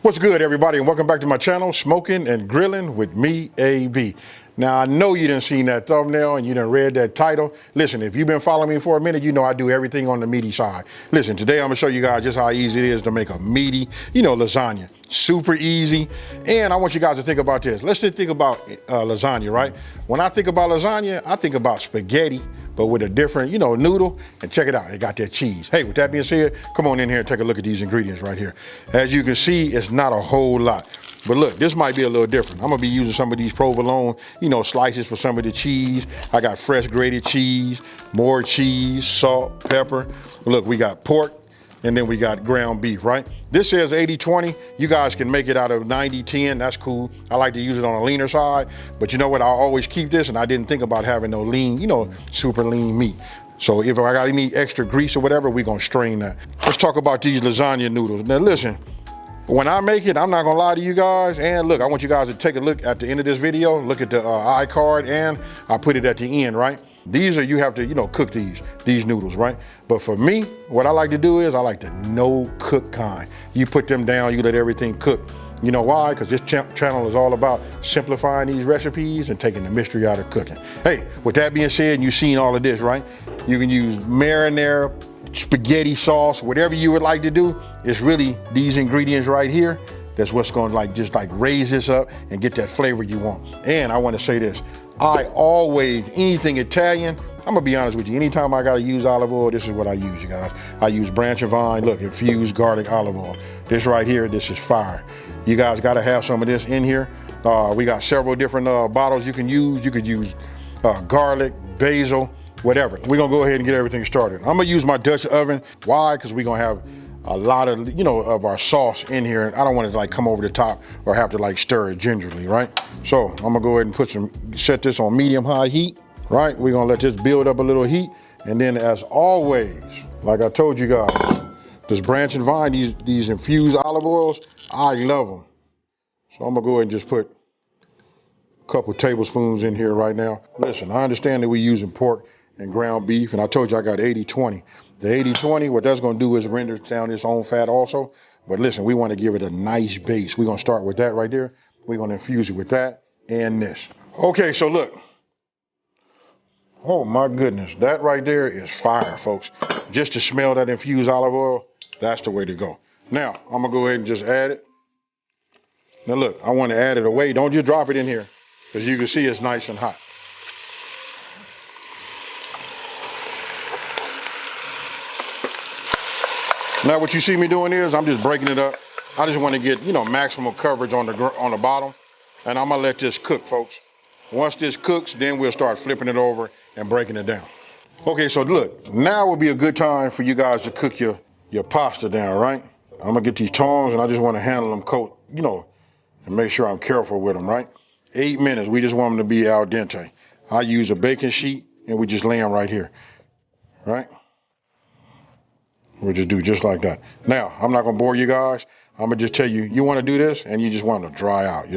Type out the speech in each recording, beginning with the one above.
What's good, everybody, and welcome back to my channel, Smoking and Grilling with me, AB. Now, I know you done seen that thumbnail and you done read that title. Listen, if you've been following me for a minute, you know I do everything on the meaty side. Listen, today I'm gonna show you guys just how easy it is to make a meaty, lasagna. Super easy. And I want you guys to think about this. Let's just think about lasagna, right? When I think about lasagna, I think about spaghetti, but with a different, noodle. And check it out, it got that cheese. Hey, with that being said, come on in here and take a look at these ingredients right here. As you can see, it's not a whole lot. But look, this might be a little different. I'm gonna be using some of these provolone, slices for some of the cheese. I got fresh grated cheese, more cheese, salt, pepper. Look, we got pork, and then we got ground beef, right? This says 80-20. You guys can make it out of 90-10, that's cool. I like to use it on a leaner side, but you know what? I always keep this, and I didn't think about having no lean, super lean meat. So if I got any extra grease or whatever, we're gonna strain that. Let's talk about these lasagna noodles. Now listen, when I make it, I'm not gonna lie to you guys, and look, I want you guys to take a look at the end of this video, look at the iCard, and I put it at the end, right? These are, you have to, cook these noodles, right? But for me, what I like to do is I like the no cook kind. You put them down, you let everything cook. You know why? Because this channel is all about simplifying these recipes and taking the mystery out of cooking. Hey, with that being said, you've seen all of this, right? You can use marinara, spaghetti sauce, whatever you would like to do. It's really these ingredients right here. That's what's gonna just raise this up and get that flavor you want. And I wanna say this, I always, anything Italian, I'm gonna be honest with you, anytime I gotta use olive oil, this is what I use, you guys. I use branch and vine, look, infused garlic olive oil. This right here, this is fire. You guys gotta have some of this in here. We got several different bottles you can use. You could use garlic, basil, whatever. We're gonna go ahead and get everything started. I'm gonna use my Dutch oven. Why? Because we're gonna have a lot of, of our sauce in here. And I don't want it to come over the top or have to stir it gingerly, right? So I'm gonna go ahead and set this on medium-high heat, right? We're gonna let this build up a little heat. And then as always, like I told you guys, this branch and vine, these infused olive oils, I love them. So I'm gonna go ahead and just put a couple tablespoons in here right now. Listen, I understand that we're using pork and ground beef, and I told you I got 80-20. The 80-20, what that's gonna do is render down its own fat also. But listen, we wanna give it a nice base. We're gonna start with that right there. We're gonna infuse it with that and this. Okay, so look. Oh my goodness, that right there is fire, folks. Just to smell that infused olive oil, that's the way to go. Now, I'm gonna go ahead and just add it. Now look, I wanna add it away. Don't just drop it in here, because you can see it's nice and hot. Now what you see me doing is I'm just breaking it up. I just want to get, maximum coverage on the bottom. And I'm gonna let this cook, folks. Once this cooks, then we'll start flipping it over and breaking it down. Okay, so look, now would be a good time for you guys to cook your pasta down, right? I'm gonna get these tongs and I just want to handle them coat, and make sure I'm careful with them, right? 8 minutes, we just want them to be al dente. I use a baking sheet and we just lay them right here, right? We'll just do just like that. Now, I'm not gonna bore you guys. I'm gonna just tell you, you wanna do this and you just want to dry out,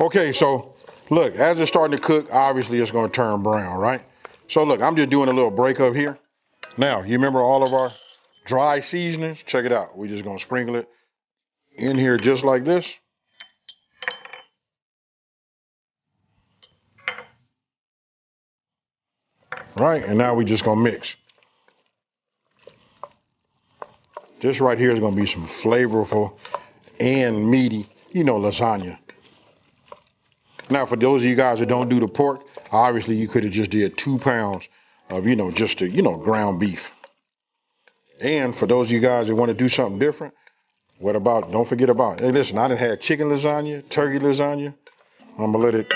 Okay, so look, as it's starting to cook, obviously it's gonna turn brown, right? So look, I'm just doing a little break up here. Now, you remember all of our dry seasonings? Check it out. We're just gonna sprinkle it in here just like this. Right, and now we're just gonna mix. This right here is gonna be some flavorful and meaty, lasagna. Now, for those of you guys that don't do the pork, obviously you could have just did 2 pounds of, just the, ground beef. And for those of you guys that want to do something different, don't forget about, hey, listen, I done had chicken lasagna, turkey lasagna. I'm gonna let it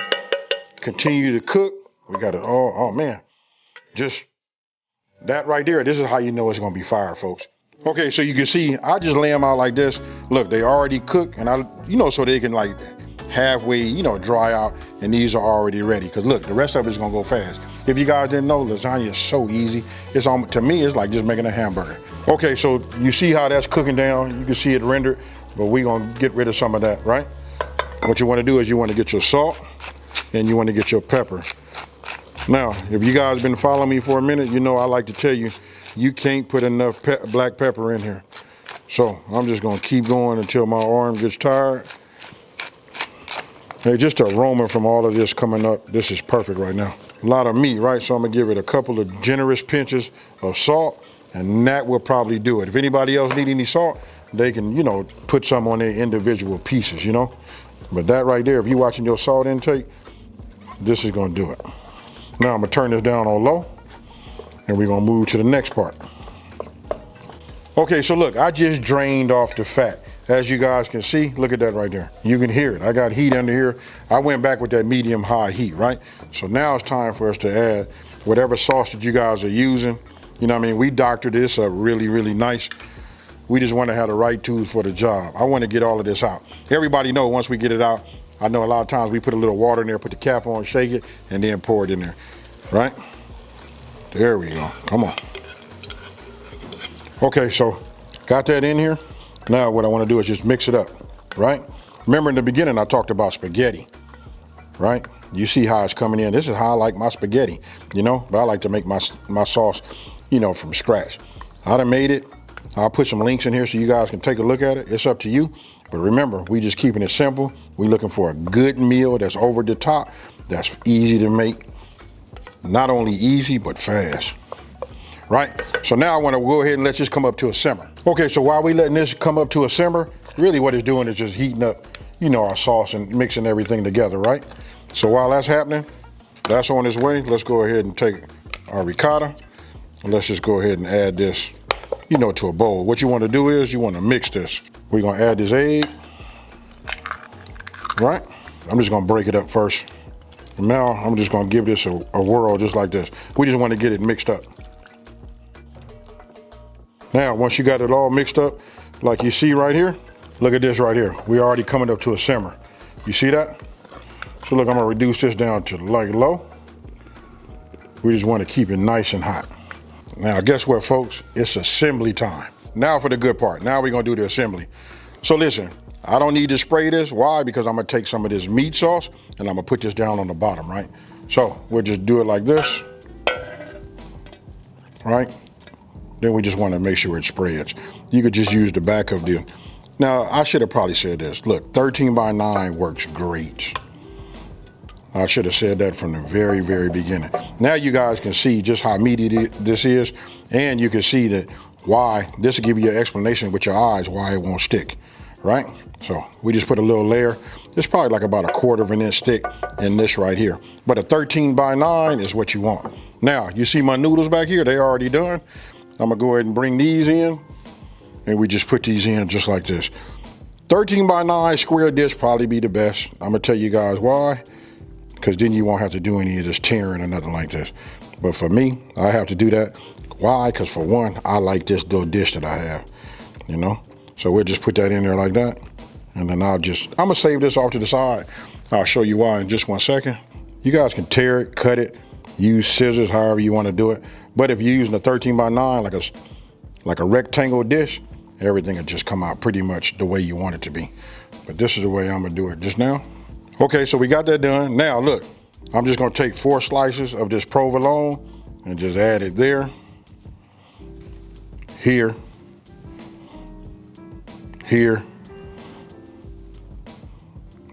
continue to cook. We got it, oh man. Just that right there, this is how you know it's gonna be fire, folks. Okay, so you can see, I just lay them out like this. Look, they already cooked, and so they can halfway, dry out, and these are already ready. Because look, the rest of it's gonna go fast. If you guys didn't know, lasagna is so easy. To me, it's like just making a hamburger. Okay, so you see how that's cooking down. You can see it rendered, but we're gonna get rid of some of that, right? What you wanna do is you wanna get your salt, and you wanna get your pepper. Now, if you guys been following me for a minute, I like to tell you, you can't put enough black pepper in here. So I'm just gonna keep going until my arm gets tired. Hey, just the aroma from all of this coming up, this is perfect right now. A lot of meat, right? So I'm gonna give it a couple of generous pinches of salt, and that will probably do it. If anybody else need any salt, they can, you know, put some on their individual pieces, you know? But that right there, if you're watching your salt intake, this is gonna do it. Now I'm gonna turn this down on low, and we're gonna move to the next part. Okay, so look, I just drained off the fat. As you guys can see, look at that right there. You can hear it. I got heat under here. I went back with that medium high heat, right? So now it's time for us to add whatever sauce that you guys are using. You know what I mean? We doctored this up really, really nice. We just want to have the right tools for the job. I want to get all of this out. Everybody know once we get it out, I know a lot of times we put a little water in there, put the cap on, shake it, and then pour it in there, right? There we go, come on. Okay, so got that in here. Now what I want to do is just mix it up, right? Remember in the beginning I talked about spaghetti, right? You see how it's coming in. This is how I like my spaghetti, you know? But I like to make my sauce, you know, from scratch. I done made it. I'll put some links in here so you guys can take a look at it. It's up to you. But remember, we just keeping it simple. We looking for a good meal that's over the top, that's easy to make. Not only easy, but fast. Right? So now I want to go ahead and let this come up to a simmer. Okay, so while we letting this come up to a simmer, really what it's doing is just heating up, you know, our sauce and mixing everything together, right? So while that's happening, that's on its way. Let's go ahead and take our ricotta. And let's just go ahead and add this, you know, to a bowl. What you want to do is you want to mix this. We're going to add this egg, right? I'm just going to break it up first. And now I'm just going to give this a whirl just like this. We just want to get it mixed up. Now, once you got it all mixed up, like you see right here, look at this right here. We're already coming up to a simmer. You see that? So look, I'm gonna reduce this down to like low. We just wanna keep it nice and hot. Now, guess what, folks? It's assembly time. Now for the good part. Now we're gonna do the assembly. So listen, I don't need to spray this. Why? Because I'm gonna take some of this meat sauce and I'm gonna put this down on the bottom, right? So we'll just do it like this, right? Then we just want to make sure it spreads. You could just use the back of the, now I should have probably said this. Look, 13 by 9 works great. I should have said that from the very, very beginning. Now you guys can see just how meaty this is, and you can see that why, this will give you an explanation with your eyes why it won't stick, right? So we just put a little layer. It's probably like about 1/4 of an inch thick in this right here. But a 13 by 9 is what you want. Now, you see my noodles back here, they already done. I'm gonna go ahead and bring these in, and we just put these in just like this. 13 by 9 square dish probably be the best. I'm gonna tell you guys why, because then you won't have to do any of this tearing or nothing like this. But for me, I have to do that. Why? Because for one, I like this little dish that I have, you know? So we'll just put that in there like that. And then I'm gonna save this off to the side. I'll show you why in just 1 second. You guys can tear it, cut it, use scissors, however you wanna do it. But if you're using a 13 by 9, like a rectangle dish, everything will just come out pretty much the way you want it to be. But this is the way I'm gonna do it just now. Okay, so we got that done. Now look, I'm just gonna take 4 slices of this provolone and just add it there, here, here,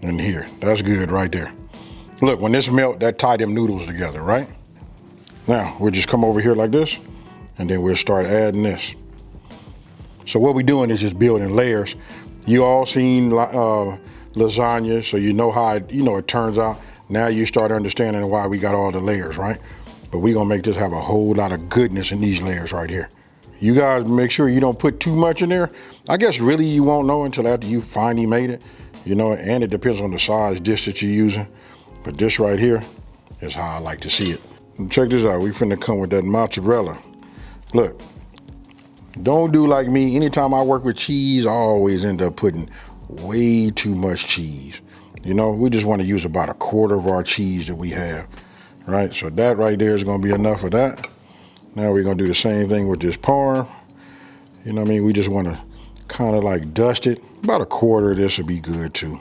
and here. That's good right there. Look, when this melt, that tie them noodles together, right? Now, we'll just come over here like this, and then we'll start adding this. So what we're doing is just building layers. You all seen lasagna, so you know how it turns out. Now you start understanding why we got all the layers, right? But we're gonna make this have a whole lot of goodness in these layers right here. You guys make sure you don't put too much in there. I guess really you won't know until after you finally made it, you know, and it depends on the size dish that you're using. But this right here is how I like to see it. And check this out, we finna come with that mozzarella. Look, don't do like me. Anytime I work with cheese, I always end up putting way too much cheese. You know, we just wanna use about 1/4 of our cheese that we have, right? So that right there is gonna be enough of that. Now we're gonna do the same thing with this parm. You know what I mean? We just wanna kind of like dust it. About 1/4 of this would be good too.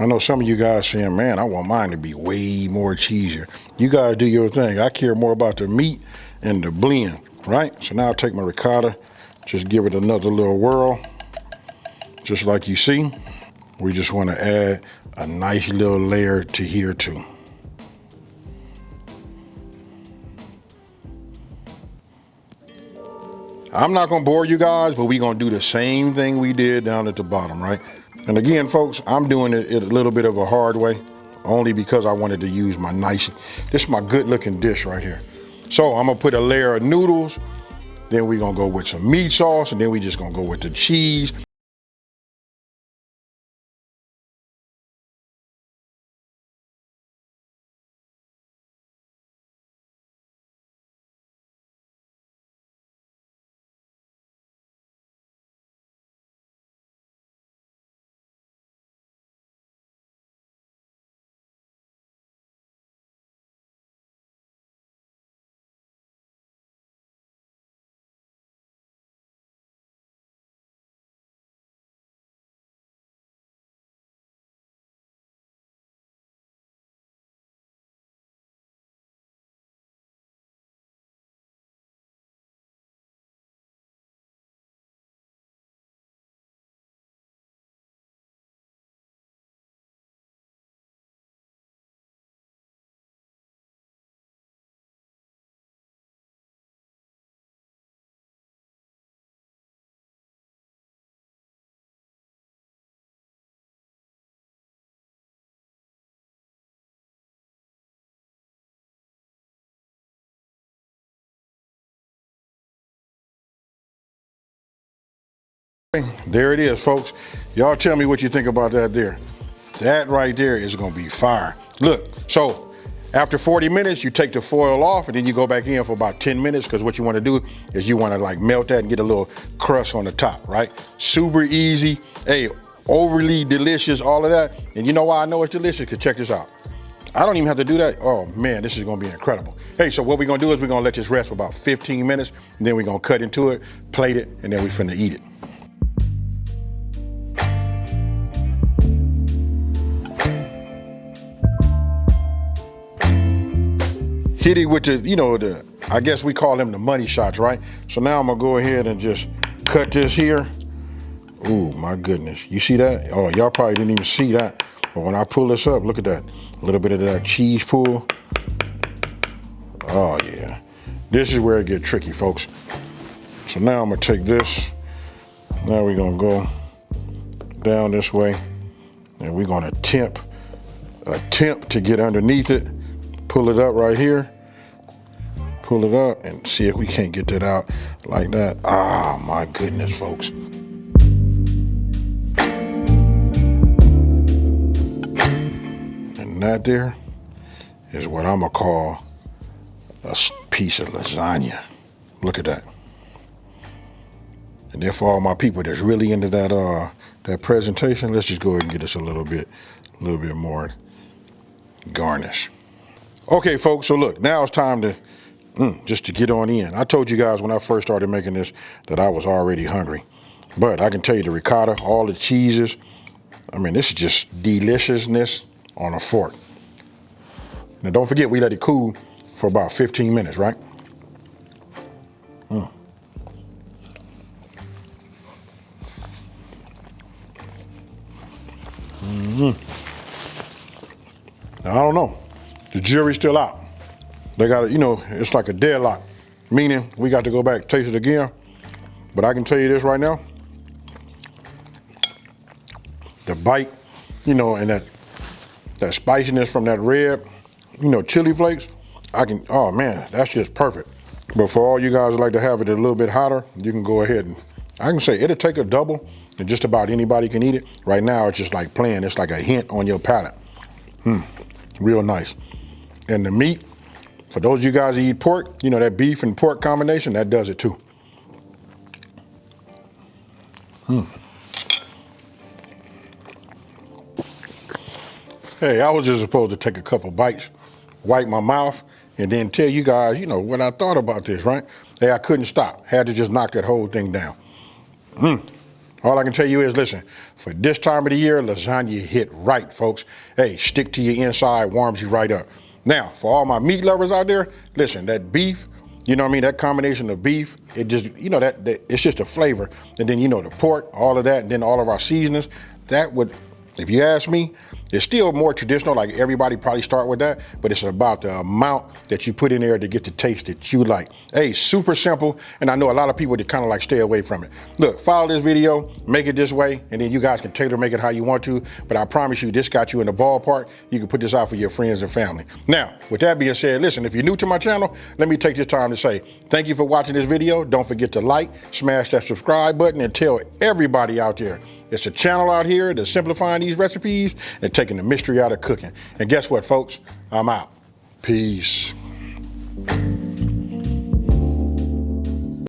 I know some of you guys saying, man, I want mine to be way more cheesier. You guys do your thing. I care more about the meat and the blend, right? So now I'll take my ricotta, Just give it another little whirl, just like you see. We just want to add a nice little layer to here too. I'm not gonna bore you guys, but we're gonna do the same thing we did down at the bottom, right? And again, folks, I'm doing it a little bit of a hard way, only because I wanted to use my nice, this is my good looking dish right here. So I'm gonna put a layer of noodles, then we're gonna go with some meat sauce, and then we just gonna go with the cheese. There it is, folks. Y'all tell me what you think about that there. That right there is gonna be fire. Look, so after 40 minutes, you take the foil off and then you go back in for about 10 minutes, because what you wanna do is you wanna like melt that and get a little crust on the top, right? Super easy, hey, overly delicious, all of that. And you know why I know it's delicious? Because check this out. I don't even have to do that. Oh man, this is gonna be incredible. Hey, so what we're gonna do is we're gonna let this rest for about 15 minutes, and then we're gonna cut into it, plate it, and then we finna eat it. Hit it with the, you know, I guess we call them the money shots, right? So now I'm gonna go ahead and just cut this here. Ooh, my goodness. You see that? Oh, y'all probably didn't even see that. But when I pull this up, look at that. A little bit of that cheese pull. Oh yeah. This is where it gets tricky, folks. So now I'm gonna take this. Now we're gonna go down this way, and we're gonna attempt to get underneath it. Pull it up right here. Pull it up and see if we can't get that out like that. Ah, my goodness, folks. And that there is what I'm gonna call a piece of lasagna. Look at that. And then for all my people that's really into that presentation, let's just go ahead and get us a little bit more garnish. Okay, folks, so look, now it's time to just to get on in. I told you guys when I first started making this that I was already hungry. But I can tell you the ricotta, all the cheeses, I mean, this is just deliciousness on a fork. Now don't forget, we let it cool for about 15 minutes, right? Now, I don't know. The jury's still out. They got, you know, it's like a deadlock, meaning we got to go back, taste it again. But I can tell you this right now. The bite, you know, and that spiciness from that red, you know, chili flakes, oh man, that's just perfect. But for all you guys who like to have it a little bit hotter, you can go ahead and, I can say it'll take a double and just about anybody can eat it. Right now, it's just like plain, it's like a hint on your palate. Real nice. And the meat, for those of you guys that eat pork, you know, that beef and pork combination, that does it too. Hey, I was just supposed to take a couple bites, wipe my mouth, and then tell you guys, you know, what I thought about this, right? Hey, I couldn't stop. Had to just knock that whole thing down. All I can tell you is, listen, for this time of the year, lasagna hit right, folks. Hey, stick to your inside, warms you right up. Now, for all my meat lovers out there, listen, that beef You know what I mean? That combination of beef, it just, you know, that it's just a flavor. And then, you know, the pork, all of that, and then all of our seasonings, that would, if you ask me, it's still more traditional, like everybody probably start with that, but it's about the amount that you put in there to get the taste that you like. Hey, super simple, and I know a lot of people that kind of like stay away from it. Look, follow this video, make it this way, and then you guys can tailor make it how you want to, but I promise you, this got you in the ballpark. You can put this out for your friends and family. Now, with that being said, listen, if you're new to my channel, let me take this time to say, thank you for watching this video. Don't forget to like, smash that subscribe button, and tell everybody out there, it's a channel out here that's simplifying these recipes and taking the mystery out of cooking. And guess what, folks? I'm out. Peace.